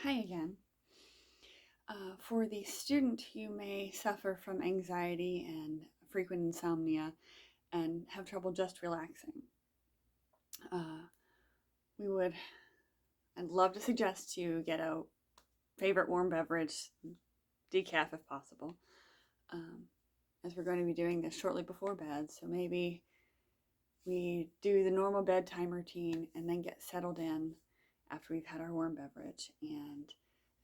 Hi again. For the student, you may suffer from anxiety and frequent insomnia and have trouble just relaxing. Uh, we would, I'd love to suggest you get a favorite warm beverage, decaf if possible, um, as we're going to be doing this shortly before bed. So maybe we do the normal bedtime routine and then get settled in after we've had our warm beverage, and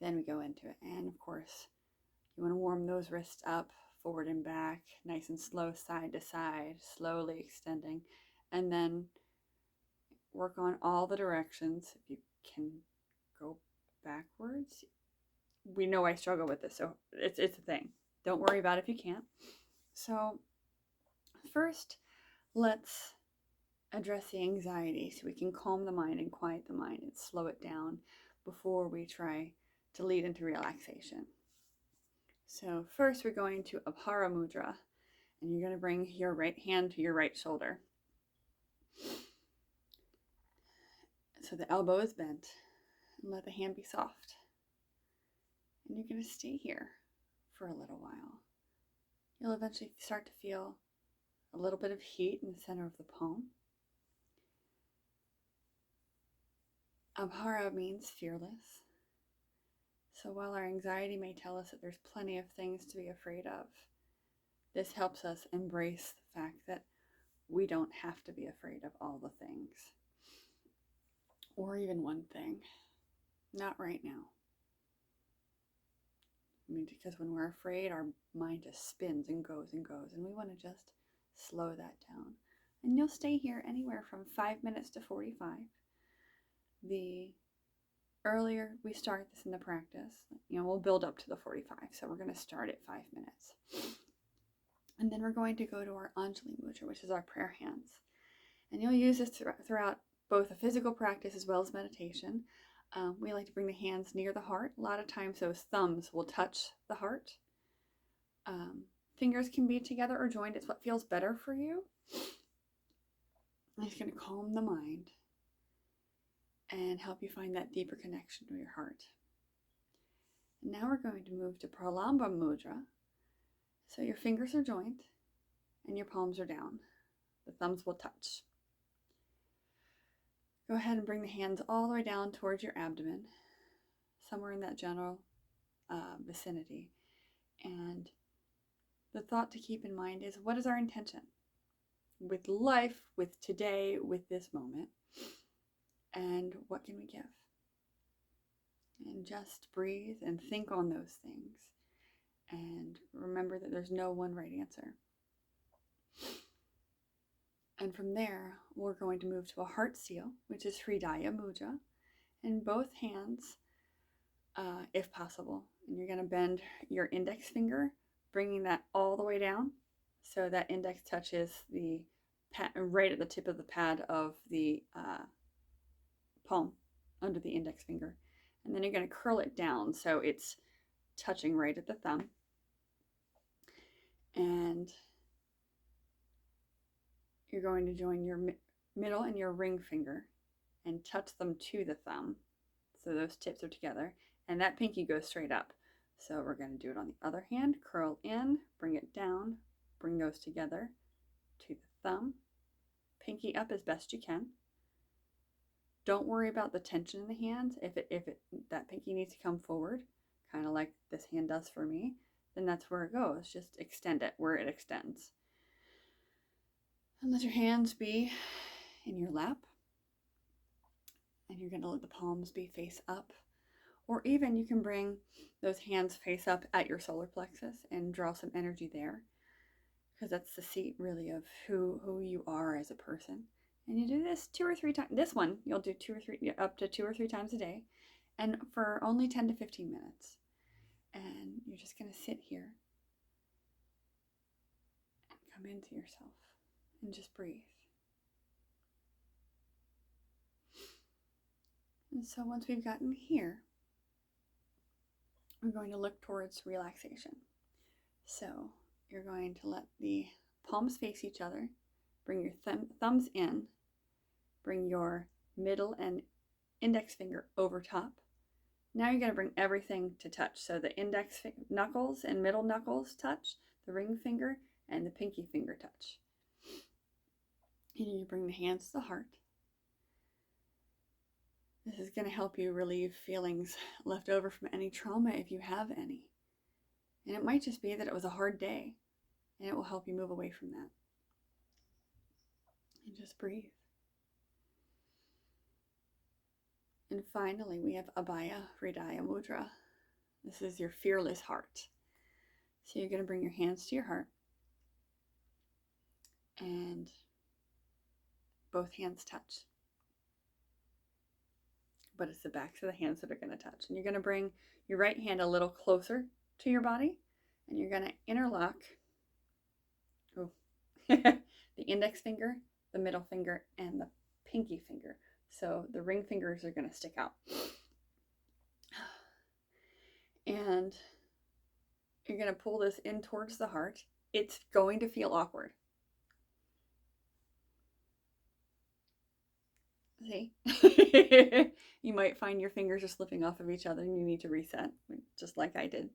then we go into it. And of course, you want to warm those wrists up, forward and back, nice and slow, side to side, slowly extending, and then work on all the directions. If you can go backwards, we know I struggle with this, so it's a thing. Don't worry about it if you can't. So first, let's address the anxiety so we can calm the mind and quiet the mind and slow it down before we try to lead into relaxation. So first we're going to Abhara Mudra, and you're going to bring your right hand to your right shoulder. So the elbow is bent, and let the hand be soft. And you're going to stay here for a little while. You'll eventually start to feel a little bit of heat in the center of the palm. Abhara means fearless. So while our anxiety may tell us that there's plenty of things to be afraid of, this helps us embrace the fact that we don't have to be afraid of all the things. Or even one thing. Not right now. Because when we're afraid, our mind just spins and goes, and we want to just slow that down. And you'll stay here anywhere from 5 minutes to 45. The earlier we start this in the practice, we'll build up to the 45. So we're going to start at 5 minutes. And then we're going to go to our Anjali Mudra, which is our prayer hands. And you'll use this throughout both a physical practice as well as meditation. We like to bring the hands near the heart. A lot of times those thumbs will touch the heart. Fingers can be together or joined. It's what feels better for you. It's going to calm the mind and help you find that deeper connection to your heart. And now we're going to move to Pralamba Mudra. So your fingers are joined and your palms are down. The thumbs will touch. Go ahead and bring the hands all the way down towards your abdomen, somewhere in that general vicinity. And the thought to keep in mind is, what is our intention with life, with today, with this moment? And what can we give? And just breathe and think on those things. And remember that there's no one right answer. And from there, we're going to move to a heart seal, which is Hridaya Mudra. And both hands, if possible. And you're going to bend your index finger, bringing that all the way down. So that index touches the pad, right at the tip of the pad of the palm, under the index finger. And then you're going to curl it down so it's touching right at the thumb. And you're going to join your middle and your ring finger and touch them to the thumb. So those tips are together. And that pinky goes straight up. So we're going to do it on the other hand. Curl in, bring it down, bring those together to the thumb. Pinky up as best you can. Don't worry about the tension in the hands. If that pinky needs to come forward, kind of like this hand does for me, then that's where it goes. Just extend it where it extends. And let your hands be in your lap. And you're going to let the palms be face up. Or even you can bring those hands face up at your solar plexus and draw some energy there. Because that's the seat really of who you are as a person. And you do this 2 or 3 times. This one you'll do up to 2 or 3 times a day, and for only 10 to 15 minutes. And you're just going to sit here and come into yourself and just breathe. And so once we've gotten here, we're going to look towards relaxation. So you're going to let the palms face each other, bring your thumbs in, bring your middle and index finger over top, Now you're going to bring everything to touch. So the index knuckles and middle knuckles touch, the ring finger and the pinky finger touch. And you bring the hands to the heart. This is going to help you relieve feelings left over from any trauma if you have any. And it might just be that it was a hard day, and it will help you move away from that. And just breathe. And finally, we have Abhaya Hridaya Mudra. This is your fearless heart. So you're going to bring your hands to your heart. And both hands touch. But it's the backs of the hands that are going to touch. And you're going to bring your right hand a little closer to your body. And you're going to interlock the index finger, the middle finger, and the pinky finger. So the ring fingers are going to stick out. And you're going to pull this in towards the heart. It's going to feel awkward. See? You might find your fingers are slipping off of each other and you need to reset, just like I did.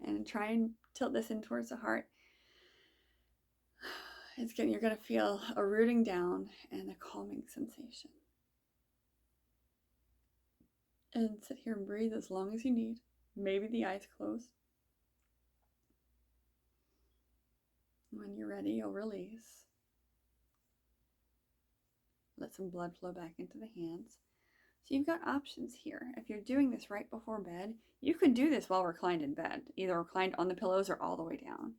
And try and tilt this in towards the heart. You're going to feel a rooting down and a calming sensation. And sit here and breathe as long as you need. Maybe the eyes closed. When you're ready, you'll release. Let some blood flow back into the hands. So you've got options here. If you're doing this right before bed, you could do this while reclined in bed, either reclined on the pillows or all the way down.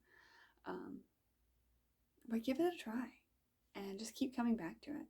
But give it a try and just keep coming back to it.